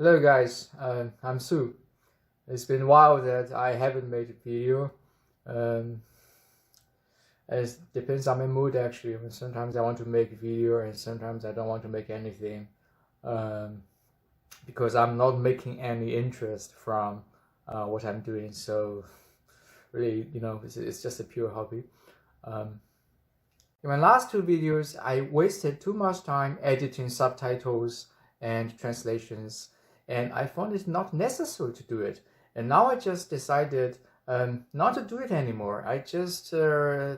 Hello guys, I'm Sue. It's been a while that I haven't made a video. Um, it depends on my mood actually. Sometimes I want to make a video and sometimes I don't want to make anything um, because I'm not making any interest from what I'm doing. So really, it's just a pure hobby. In my last two videos, I wasted too much time editing subtitles and translations, and I found it not necessary to do it. And now I just decided not to do it anymore. I just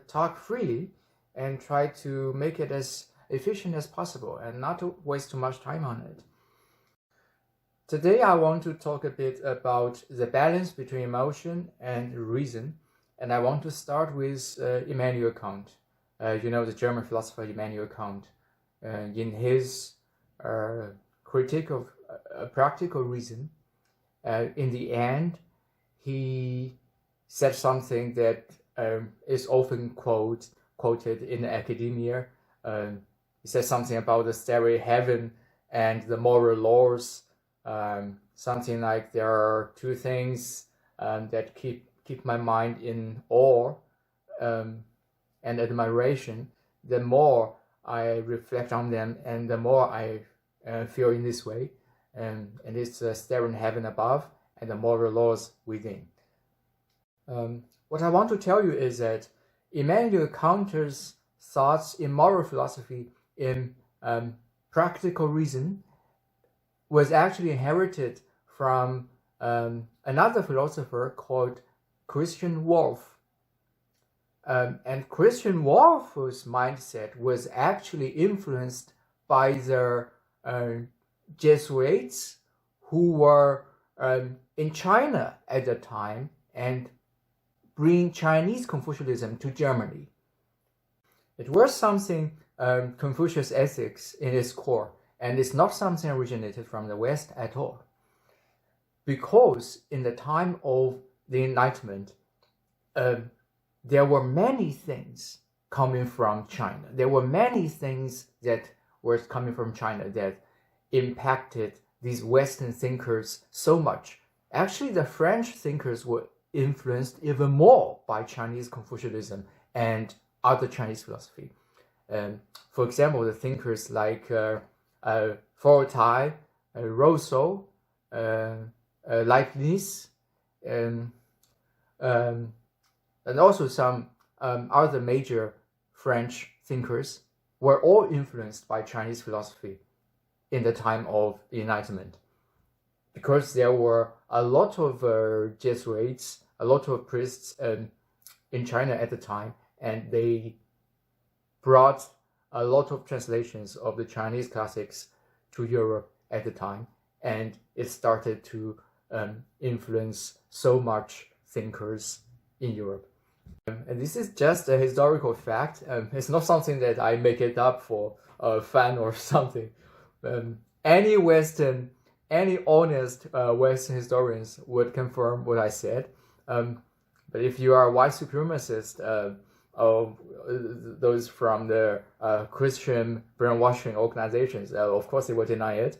talk freely and try to make it as efficient as possible and not to waste too much time on it. Today I want to talk a bit about the balance between emotion and reason, and I want to start with Immanuel Kant. The German philosopher Immanuel Kant, in his critique of practical reason, in the end, he said something that is often quoted in academia. He said something about the starry heaven and the moral laws. Something like there are two things that keep my mind in awe and admiration. The more I reflect on them, and the more I feel in this way, and it's the starry heaven above and the moral laws within. What I want to tell you is that Immanuel Kant's thoughts in moral philosophy, in practical reason, was actually inherited from another philosopher called Christian Wolff. And Christian Wolff's mindset was actually influenced by the Jesuits who were in China at the time and bring Chinese Confucianism to Germany. It was something Confucius ethics in its core, and it's not something originated from the West at all. Because in the time of the Enlightenment, there were many things coming from China. There were many things that were coming from China that impacted these Western thinkers so much. Actually, the French thinkers were influenced even more by Chinese Confucianism and other Chinese philosophy. For example, the thinkers like Voltaire, Rousseau, Leibniz, and also some other major French thinkers were all influenced by Chinese philosophy in the time of the Enlightenment. Because there were a lot of Jesuits, a lot of priests in China at the time, and they brought a lot of translations of the Chinese classics to Europe at the time, and it started to influence so much thinkers in Europe. And this is just a historical fact. It's not something that I make it up for fun or something. Any honest Western historians would confirm what I said. But if you are a white supremacist, those from the Christian brainwashing organizations, of course they will deny it.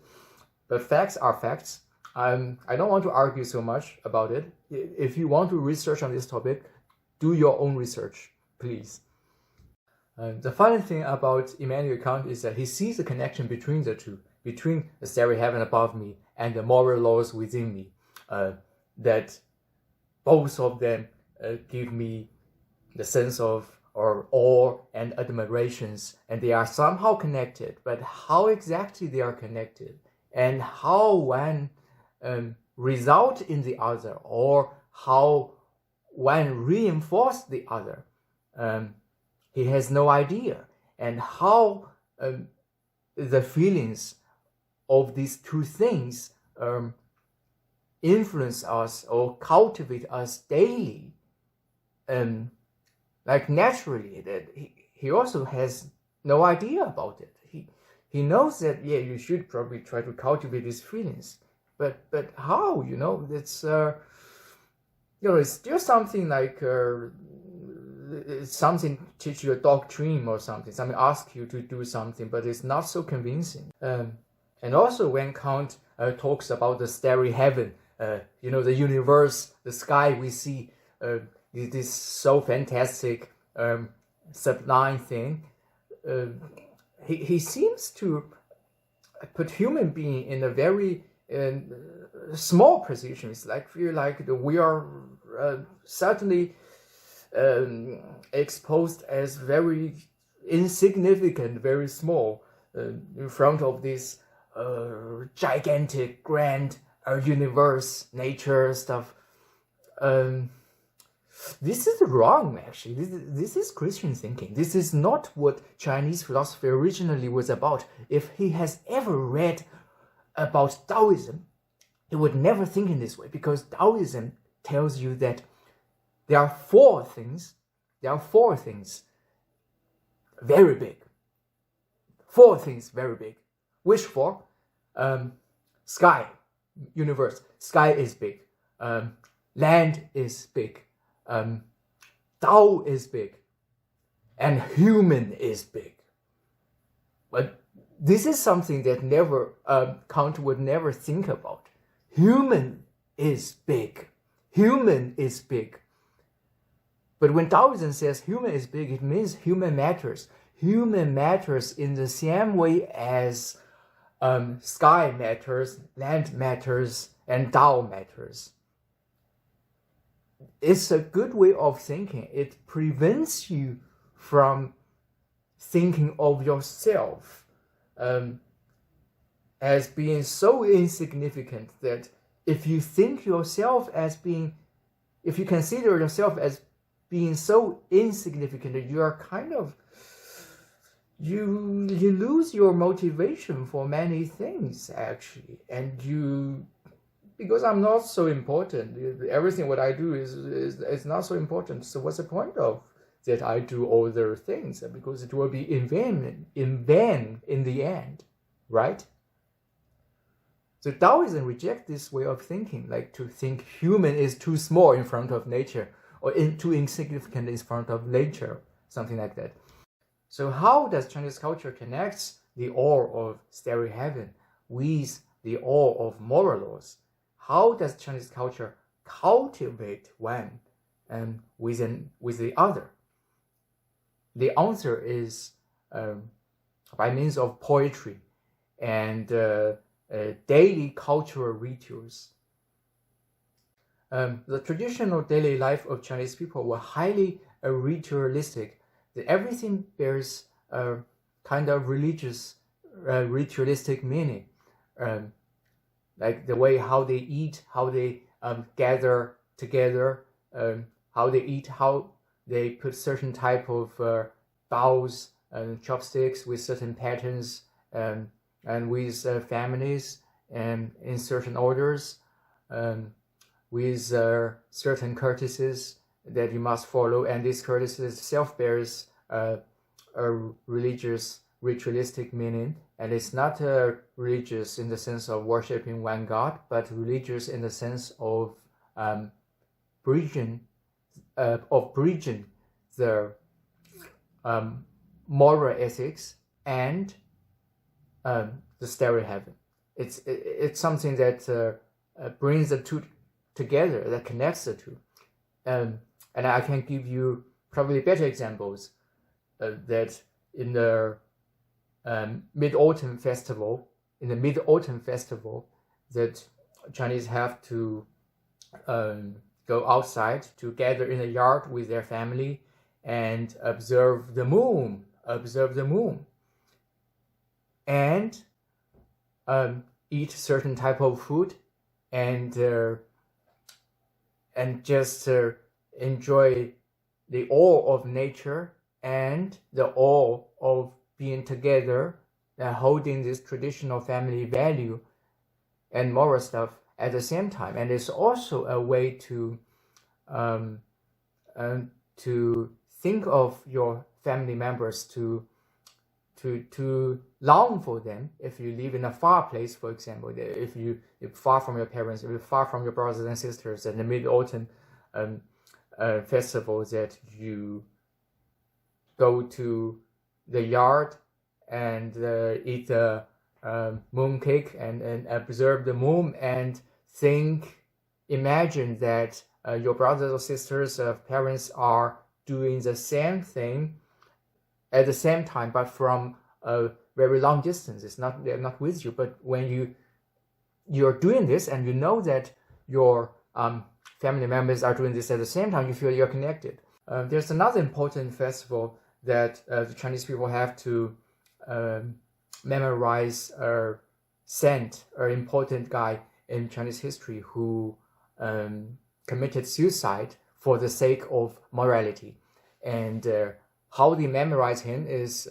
But facts are facts. I don't want to argue so much about it. If you want to research on this topic, do your own research, please. The funny thing about Immanuel Kant is that he sees a connection between the two, between the starry heaven above me and the moral laws within me, that both of them give me the sense of awe and admirations, and they are somehow connected. But how exactly they are connected, and how one result in the other, or how one reinforce the other, he has no idea. And how the feelings of these two things influence us or cultivate us daily, like naturally, that he also has no idea about it. He knows that, yeah, you should probably try to cultivate these feelings, but how? It's it's still something like something teach you a doctrine or something. Something ask you to do something, but it's not so convincing. And also when Kant talks about the starry heaven, the universe, the sky we see, this so fantastic, sublime thing, he seems to put human being in a very small position. It's like feel like we are certainly exposed as very insignificant, very small in front of this gigantic, grand universe, nature stuff. This is wrong, actually. This is Christian thinking. This is not what Chinese philosophy originally was about. If he has ever read about Taoism, he would never think in this way, because Taoism tells you that there are four things very big. Four things very big. Which four? Sky, universe. Sky is big. Land is big. Tao is big. And human is big. But this is something that never Kant would never think about. Human is big. Human is big. But when Taoism says human is big, it means human matters. Human matters in the same way as sky matters, land matters, and Tao matters. It's a good way of thinking. It prevents you from thinking of yourself as being so insignificant that if you consider yourself as being so insignificant that you are kind of, you lose your motivation for many things, actually. And because I'm not so important, everything what I do is not so important. So what's the point of that I do all the things? Because it will be in vain in the end, right? So Taoism rejects this way of thinking, like to think human is too small in front of nature, or too insignificant in front of nature, something like that. So how does Chinese culture connect the awe of starry heaven with the awe of moral laws? How does Chinese culture cultivate one with the other? The answer is by means of poetry and daily cultural rituals. The traditional daily life of Chinese people were highly ritualistic. Everything bears a kind of religious, ritualistic meaning, like the way how they eat, how they gather together, how they eat, how they put certain type of bowls and chopsticks with certain patterns, and with families and in certain orders, with certain courtesies that you must follow, and this courtesy itself bears a religious, ritualistic meaning, and it's not religious in the sense of worshiping one God, but religious in the sense of bridging the moral ethics and the starry heaven. It's something that brings the two together, that connects the two. And I can give you probably better examples that in the Mid-Autumn Festival, that Chinese have to go outside to gather in the yard with their family and observe the moon, and eat certain type of food, and just enjoy the awe of nature and the awe of being together and holding this traditional family value and moral stuff at the same time. And it's also a way to think of your family members, to long for them. If you live in a far place, for example, if you're far from your parents, if you're far from your brothers and sisters, and the Mid-Autumn festival, that you go to the yard and eat the moon cake and observe the moon and imagine that your brothers or sisters of parents are doing the same thing at the same time, but from a very long distance. They're not with you, but when you're doing this and you know that your family members are doing this at the same time, you feel you're connected. There's another important festival that the Chinese people have to memorize or saint, or important guy in Chinese history who committed suicide for the sake of morality. And how they memorize him is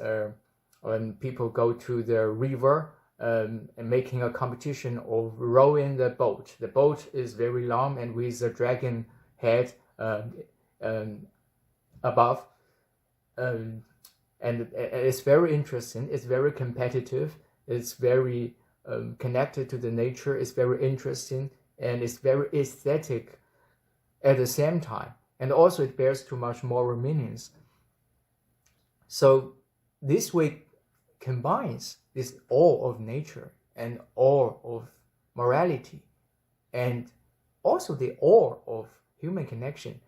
when people go to the river and making a competition of rowing the boat. The boat is very long and with a dragon head above. And it's very interesting. It's very competitive. It's very connected to the nature. It's very interesting, and it's very aesthetic at the same time. And also it bears too much moral meanings. So this way combines this awe of nature and awe of morality, and also the awe of human connection,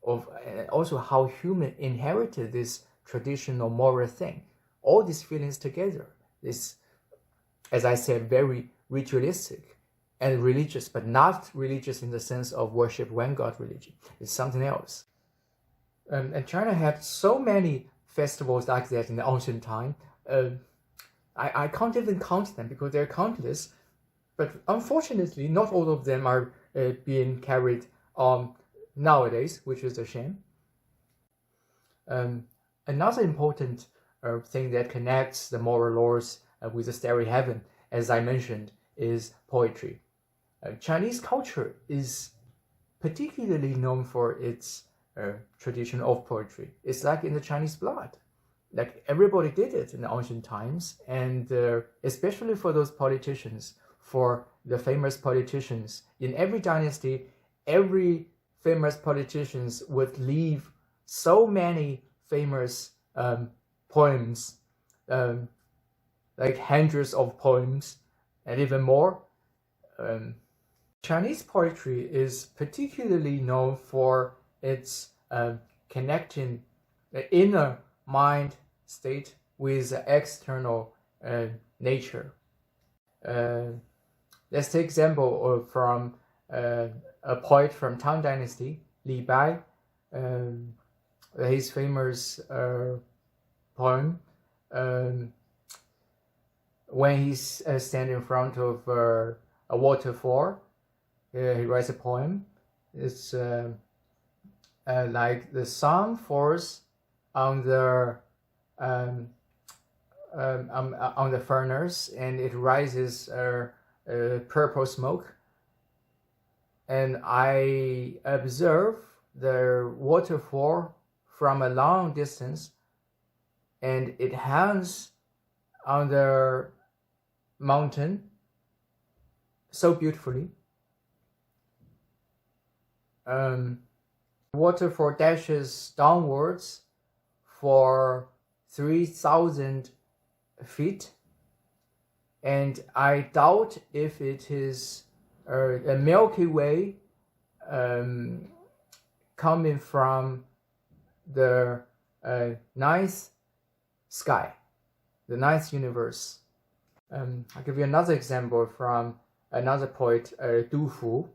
and also how human inherited this traditional moral thing. All these feelings together, this, as I said, very ritualistic and religious, but not religious in the sense of worship one god religion. It's something else. And China had so many festivals like that in the ancient time. I can't even count them because they're countless, but unfortunately not all of them are being carried on nowadays, which is a shame. Another important thing that connects the moral laws with the starry heaven, as I mentioned, is poetry. Chinese culture is particularly known for its tradition of poetry. It's like in the Chinese blood. Like everybody did it in the ancient times, and especially for those politicians, for the famous politicians. In every dynasty, every famous politicians would leave so many famous poems, like hundreds of poems and even more. Chinese poetry is particularly known for its connecting the inner mind state with the external nature. Let's take example from a poet from Tang Dynasty, Li Bai. His famous poem, when he's standing in front of a waterfall, he writes a poem. It's like the sun falls on the furnace, and it rises purple smoke. And I observe the waterfall from a long distance, and it hangs on the mountain so beautifully. Waterfall dashes downwards for 3,000 feet, and I doubt if it is a Milky Way coming from the ninth sky, the ninth universe. I'll give you another example from another poet, Du Fu,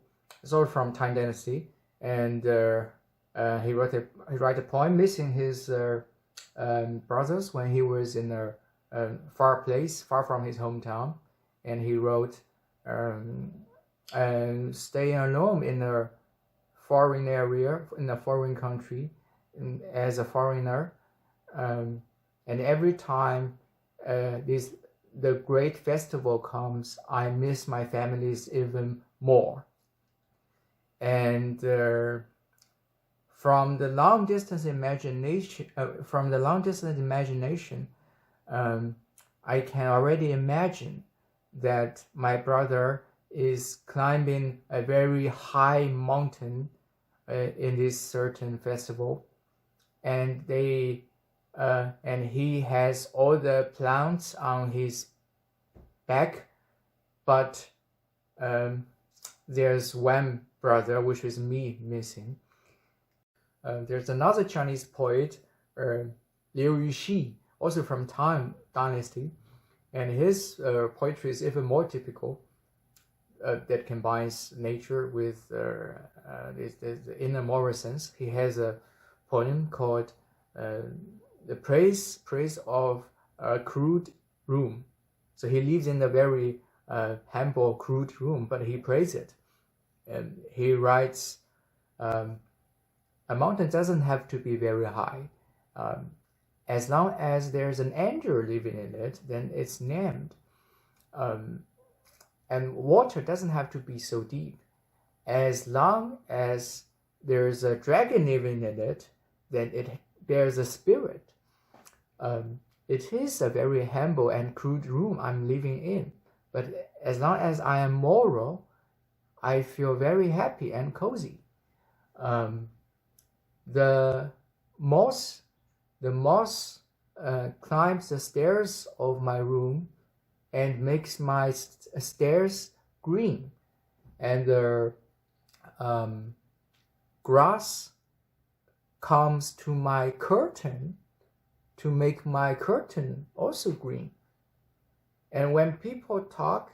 also from Tang Dynasty, and he wrote a poem missing his brothers when he was in a far place, far from his hometown, and he wrote, staying alone in a foreign area, in a foreign country, as a foreigner, and every time the great festival comes, I miss my families even more. And from the long distance imagination, I can already imagine that my brother is climbing a very high mountain in this certain festival, and he has all the plants on his back, but there's one brother, which is me, missing. There's another Chinese poet, Liu Yuxi, also from Tang Dynasty, and his poetry is even more typical. That combines nature with the inner moral sense. He has a poem called "The Praise of a Crude Room." So he lives in a very humble, crude room, but he praises it, and he writes, "A mountain doesn't have to be very high. As long as there's an angel living in it, then it's named. And water doesn't have to be so deep. As long as there's a dragon living in it, then it bears a spirit. It is a very humble and crude room I'm living in, but as long as I am moral, I feel very happy and cozy. The moss climbs the stairs of my room and makes my stairs green, and the grass comes to my curtain to make my curtain also green. And when people talk,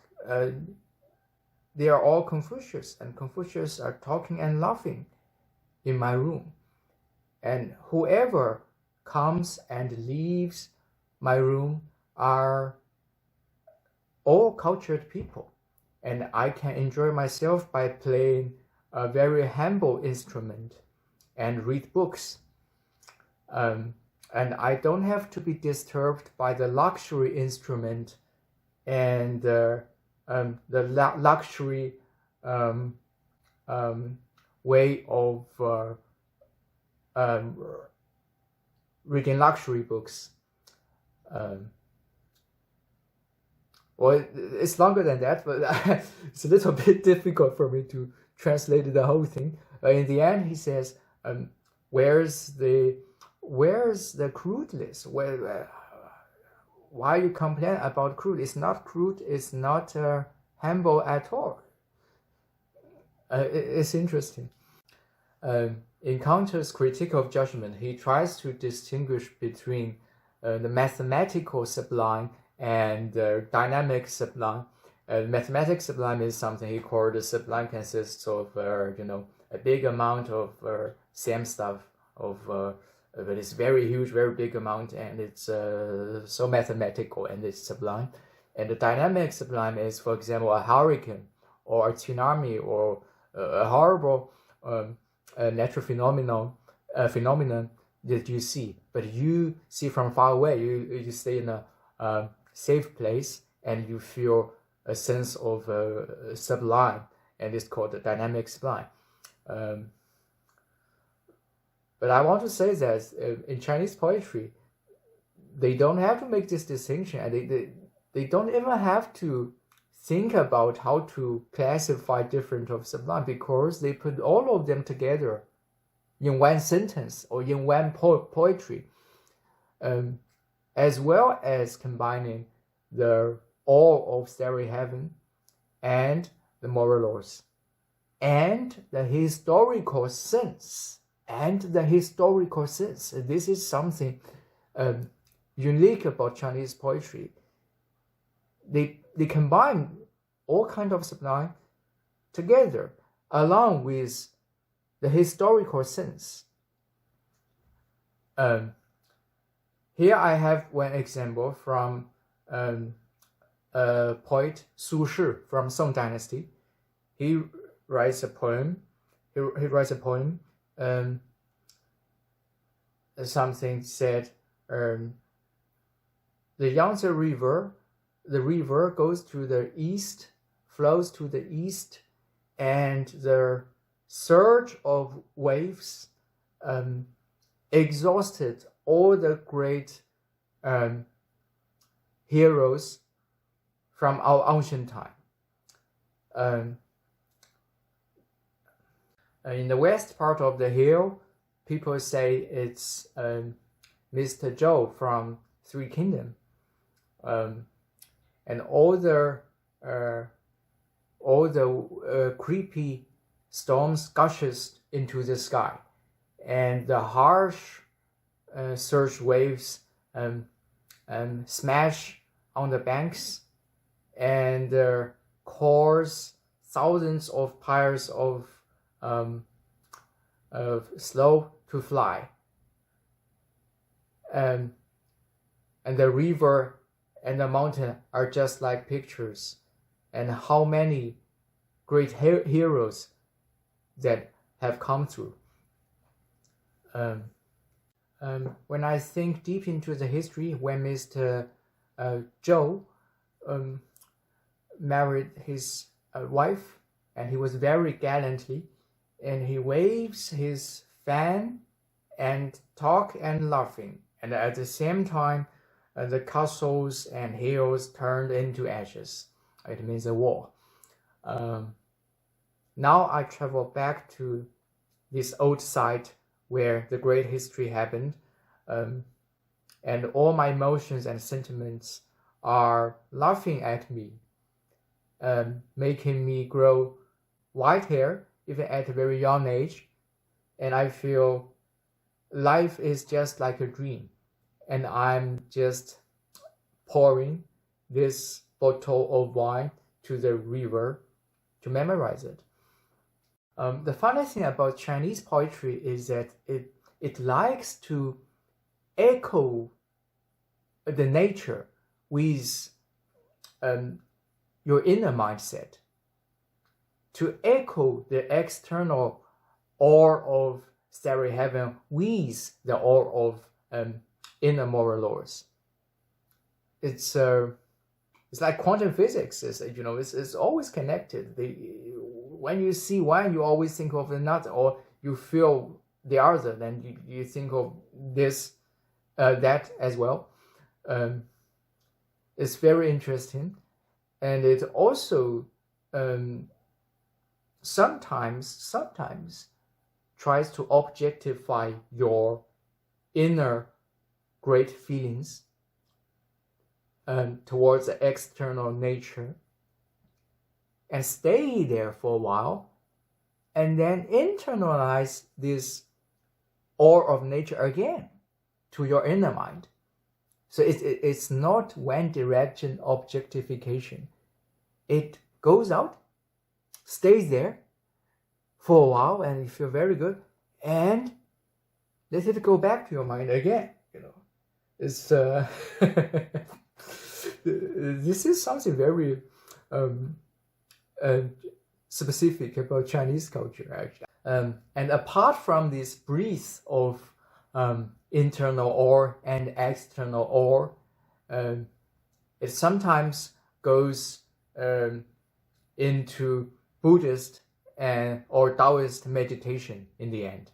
they are all Confucius, and Confucius are talking and laughing in my room. And whoever comes and leaves my room are all cultured people, and I can enjoy myself by playing a very humble instrument and read books. And I don't have to be disturbed by the luxury instrument and the luxury way of reading luxury books. Well, it's longer than that, but it's a little bit difficult for me to translate the whole thing. In the end, he says, "Where's the crudeness? Why you complain about crude? It's not crude. It's not humble at all." It's interesting. In Kant's critique of judgment, he tries to distinguish between the mathematical sublime and dynamic sublime. Mathematic sublime is something he called the sublime consists of a big amount of same stuff, but it's very huge, very big amount, and it's so mathematical and it's sublime. And the dynamic sublime is, for example, a hurricane or a tsunami or a horrible natural phenomenon that you see, but you see from far away. You stay in a safe place and you feel a sense of sublime, and it's called the dynamic sublime. But I want to say that in Chinese poetry, they don't have to make this distinction, and they don't even have to think about how to classify different of sublime, because they put all of them together in one sentence or in one poetry, as well as combining the awe of starry heaven and the moral laws and the historical sense. This is something unique about Chinese poetry. They combine all kinds of sublime together along with the historical sense. Here I have one example from poet Su Shi from Song Dynasty. He writes a poem. Something said, the Yangtze River, the river goes to the east, flows to the east, and the surge of waves exhausted all the great heroes from our ancient time. In the west part of the hill, people say it's Mr. Zhou from Three Kingdoms. and all the creepy storms gushes into the sky, and the harsh surge waves smash on the banks and cause thousands of pairs of slow to fly. And the river and the mountain are just like pictures, and how many great heroes that have come through. When I think deep into the history, when Mr. Zhou married his wife, and he was very gallantly, and he waves his fan and talk and laughing, and at the same time the castles and hills turned into ashes. It means a war. Now I travel back to this old site where the great history happened, and all my emotions and sentiments are laughing at me, making me grow white hair even at a very young age, and I feel life is just like a dream, and I'm just pouring this bottle of wine to the river to memorize it. The funny thing about Chinese poetry is that it likes to echo the nature with your inner mindset, to echo the external awe of starry heaven with the awe of inner moral laws. It's like quantum physics. It's always connected. When you see one, you always think of another, or you feel the other, then you think of this, that as well. It's very interesting, and it also sometimes tries to objectify your inner great feelings towards the external nature, and stay there for a while, and then internalize this awe of nature again to your inner mind. So it's not one direction objectification. It goes out, stays there for a while, and you feel very good, and let it go back to your mind again. It's this is something very specific about Chinese culture, actually. And apart from this breadth of internal awe and external awe, it sometimes goes into Buddhist or Taoist meditation in the end.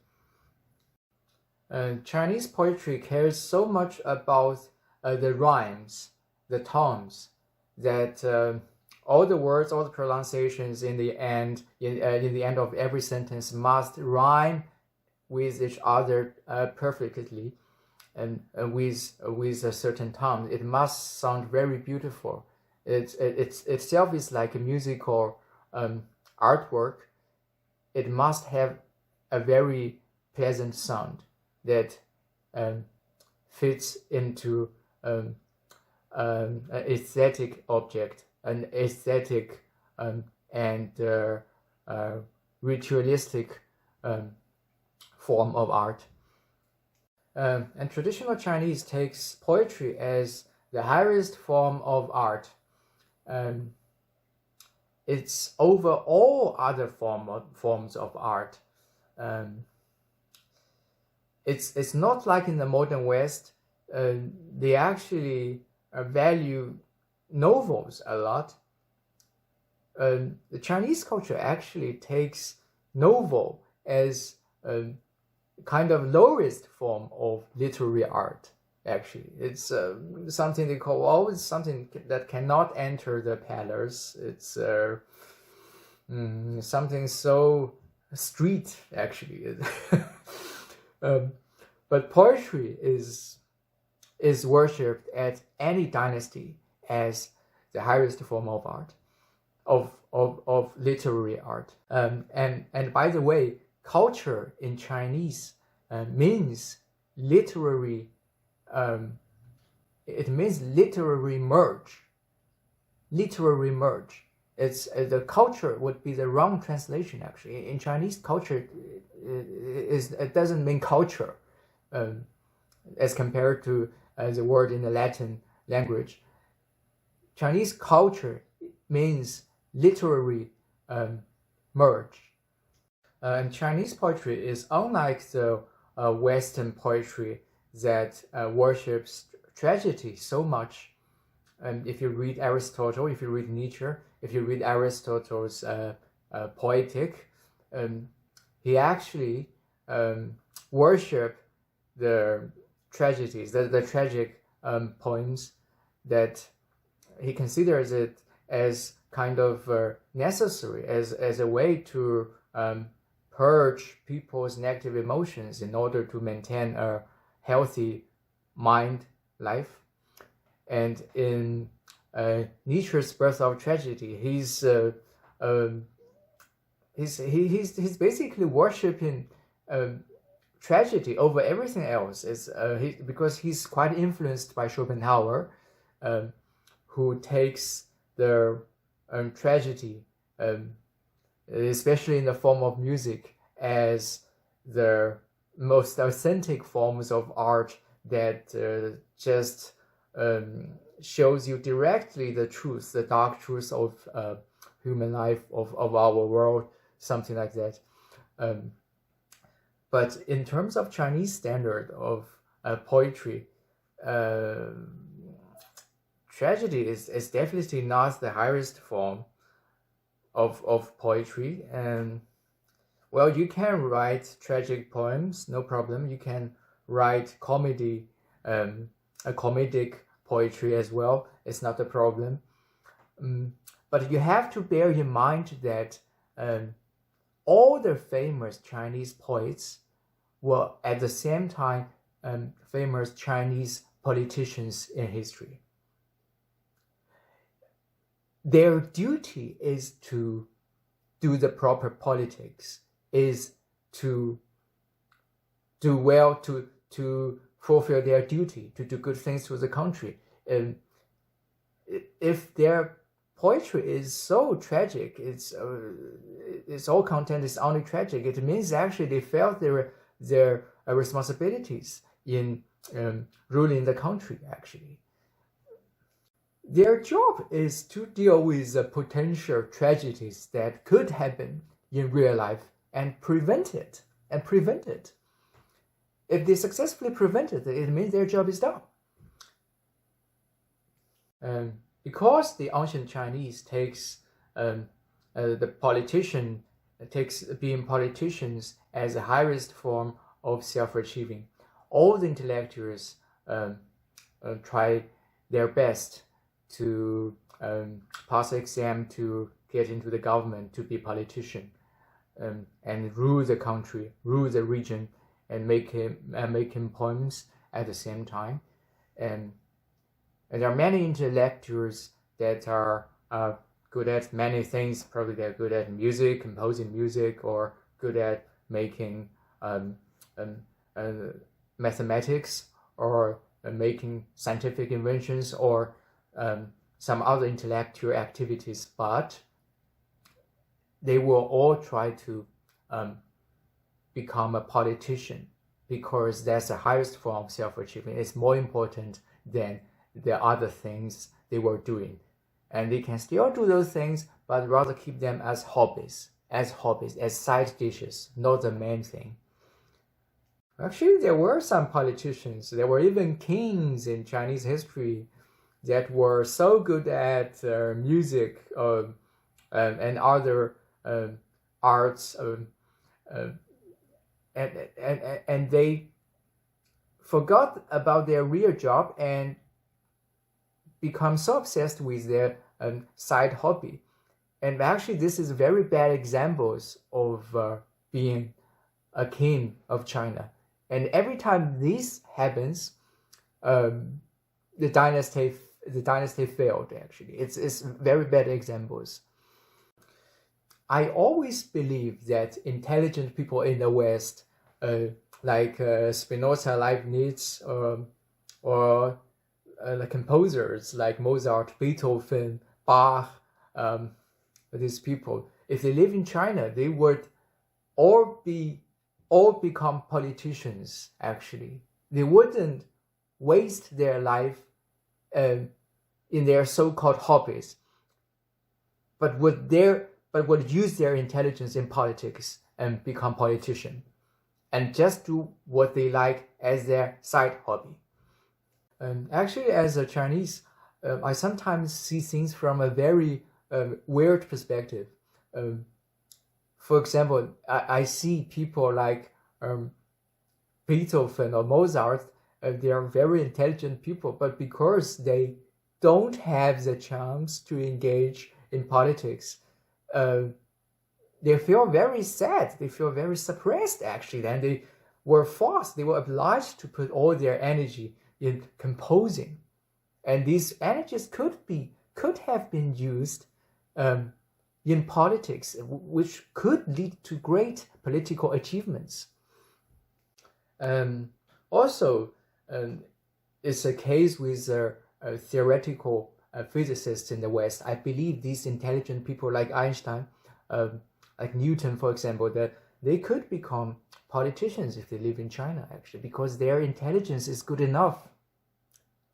Chinese poetry cares so much about the rhymes, the tones, that all the words, all the pronunciations in the end of every sentence must rhyme with each other perfectly, and with a certain tone. It must sound very beautiful. It itself is like a musical artwork. It must have a very pleasant sound that fits into an aesthetic object, an aesthetic and ritualistic form of art. And traditional Chinese takes poetry as the highest form of art. It's over all other forms of art. It's not like in the modern West. They actually value novels a lot. The Chinese culture actually takes novel as a kind of lowest form of literary art. Actually, it's something they call it's something that cannot enter the palace. It's something so street, actually. But poetry is worshipped at any dynasty as the highest form of art, of literary art. And by the way, culture in Chinese means literary. It means literary merge. Literary merge. It's the culture would be the wrong translation actually. In Chinese, culture it doesn't mean culture, as compared to the word in the Latin language. Chinese culture means literary merge. And Chinese poetry is unlike the Western poetry that worships tragedy so much. And if you read Aristotle, if you read Nietzsche, if you read Aristotle's Poetic, he actually worship the tragedies, the tragic poems, that he considers it as kind of necessary, as a way to purge people's negative emotions in order to maintain a healthy mind life. And in Nietzsche's Birth of Tragedy, he's basically worshiping tragedy over everything else. Because he's quite influenced by Schopenhauer, who takes the tragedy, especially in the form of music, as the most authentic forms of art that just shows you directly the truth, the dark truth of human life, of our world, something like that. But in terms of Chinese standard of poetry, tragedy is definitely not the highest form of poetry. And well, you can write tragic poems, no problem. You can write comedy, a comedic poetry as well. It's not a problem. But you have to bear in mind that all the famous Chinese poets were at the same time famous Chinese politicians in history. Their duty is to do the proper politics, is to do well, to fulfill their duty, to do good things to the country. If their poetry is so tragic, its all content is only tragic, it means actually they failed their responsibilities in ruling the country, actually. Their job is to deal with the potential tragedies that could happen in real life and prevent it. If they successfully prevent it, it means their job is done. Because the ancient Chinese takes the politician, takes being politicians as the highest form of self-achieving, all the intellectuals try their best to pass the exam, to get into the government, to be politician, and rule the country, rule the region, and make him poems at the same time. And there are many intellectuals that are good at many things. Probably they're good at music, composing music, or good at making mathematics, or making scientific inventions, or some other intellectual activities. But they will all try to become a politician, because that's the highest form of self-achievement. It's more important than the other things they were doing. And they can still do those things, but rather keep them as hobbies, as side dishes, not the main thing. Actually, there were some politicians, there were even kings in Chinese history that were so good at music and other arts, and they forgot about their real job and become so obsessed with their side hobby. And actually, this is very bad examples of being a king of China. And every time this happens, the dynasty the dynasty failed. Actually, it's very bad examples. I always believe that intelligent people in the West, like Spinoza, Leibniz, or the composers like Mozart, Beethoven, Bach, these people, if they live in China, they would all become politicians. Actually, they wouldn't waste their life in their so-called hobbies, but would use their intelligence in politics and become politician, and just do what they like as their side hobby. Actually, as a Chinese, I sometimes see things from a very weird perspective. For example, I see people like Beethoven or Mozart. They are very intelligent people, but because they don't have the chance to engage in politics, they feel very sad. They feel very suppressed, actually. And they were obliged to put all their energy in composing. And these energies could have been used in politics, which could lead to great political achievements. Also, it's a case with theoretical physicists in the West. I believe these intelligent people like Einstein, like Newton, for example, that they could become politicians if they live in China, actually, because their intelligence is good enough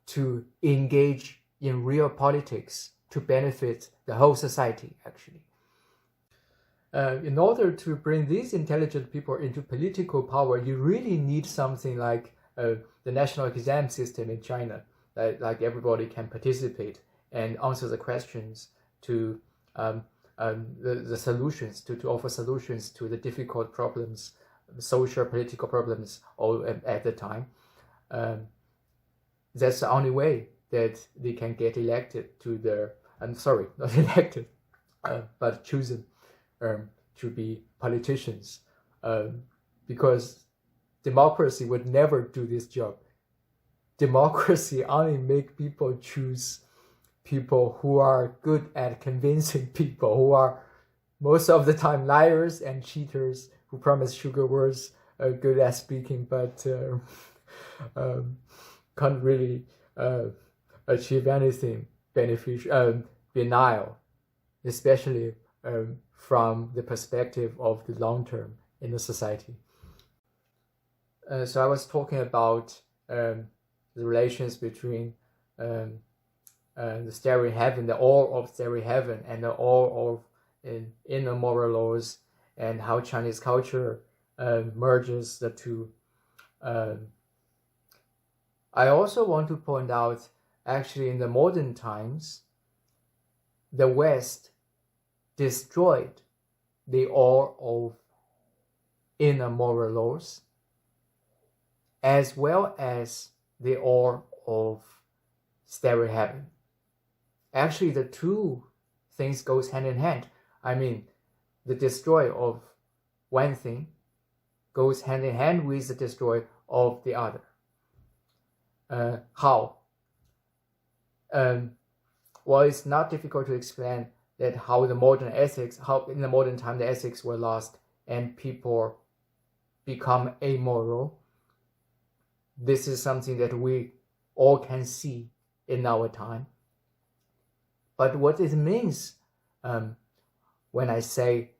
to engage in real politics to benefit the whole society, actually. In order to bring these intelligent people into political power, you really need something like the national exam system in China, like everybody can participate and answer the questions to the solutions, to offer solutions to the difficult problems, social, political problems all at the time. That's the only way that they can get elected to the, not elected, but chosen to be politicians, because democracy would never do this job. Democracy only make people choose people who are good at convincing people, who are most of the time liars and cheaters, who promise sugar words, good at speaking, but can't really achieve anything beneficial, benign, especially from the perspective of the long term in the society. So I was talking about the relations between the Starry heaven, the awe of Starry heaven, and the awe of inner moral laws, and how Chinese culture merges the two. I also want to point out, actually, in the modern times, the West destroyed the awe of inner moral laws, as well as the awe of Starry heaven. Actually, the two things goes hand in hand. I mean, the destroy of one thing goes hand in hand with the destroy of the other. How? Well, it's not difficult to explain that how in the modern time the ethics were lost and people become amoral. This is something that we all can see in our time. But what it means when I say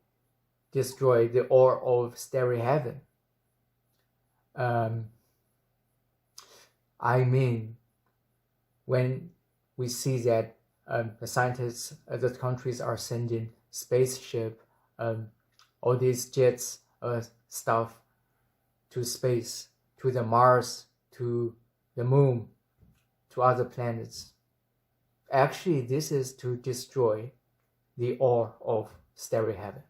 destroy the awe of Starry heaven, I mean when we see that the scientists, the countries are sending spaceship, all these jets, stuff to space, to the Mars, to the moon, to other planets. Actually, this is to destroy the awe of Starry heaven.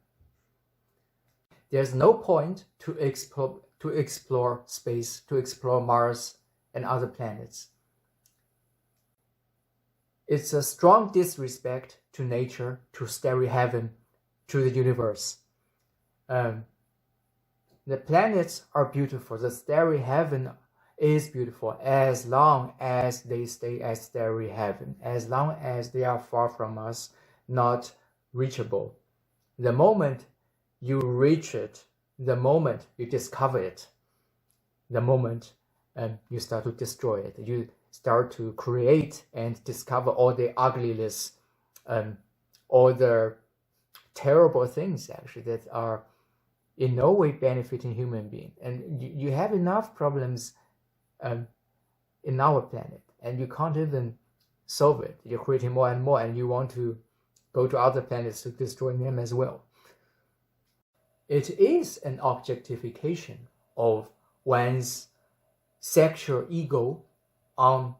There's no point to explore space, to explore Mars and other planets. It's a strong disrespect to nature, to Starry heaven, to the universe. The planets are beautiful. The Starry heaven is beautiful as long as they stay at starry heaven, as long as they are far from us, not reachable. The moment you reach it, the moment you discover it, the moment you start to destroy it, you start to create and discover all the ugliness, all the terrible things actually that are in no way benefiting human being. And you have enough problems in our planet, and you can't even solve it. You're creating more and more, and you want to go to other planets to destroy them as well. It is an objectification of one's sexual ego on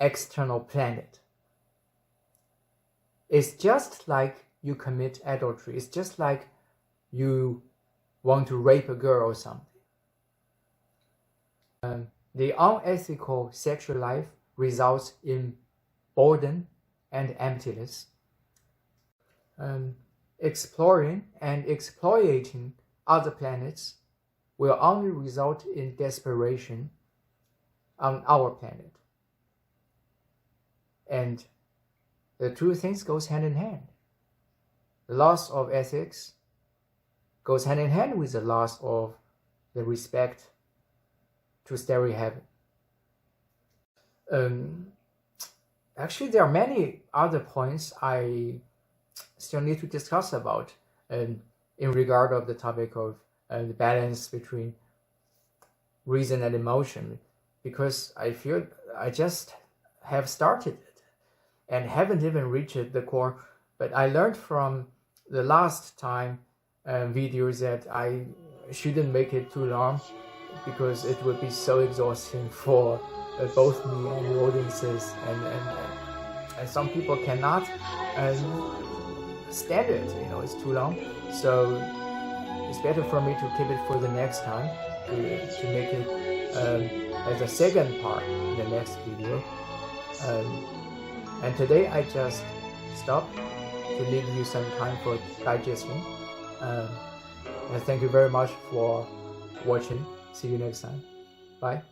external planet. It's just like you commit adultery. It's just like you want to rape a girl or something. The unethical sexual life results in boredom and emptiness. Exploring and exploiting other planets will only result in desperation on our planet. And the two things goes hand in hand. The loss of ethics goes hand in hand with the loss of the respect to starry heaven. Actually, there are many other points I still need to discuss about in regard of the topic of the balance between reason and emotion, because I feel I just have started it and haven't even reached the core. But I learned from the last time videos that I shouldn't make it too long, because it would be so exhausting for both me and the audiences, and some people cannot stand it, it's too long. So it's better for me to keep it for the next time, to make it as a second part in the next video. And today I just stopped to leave you some time for digestion. And thank you very much for watching. See you next time. Bye.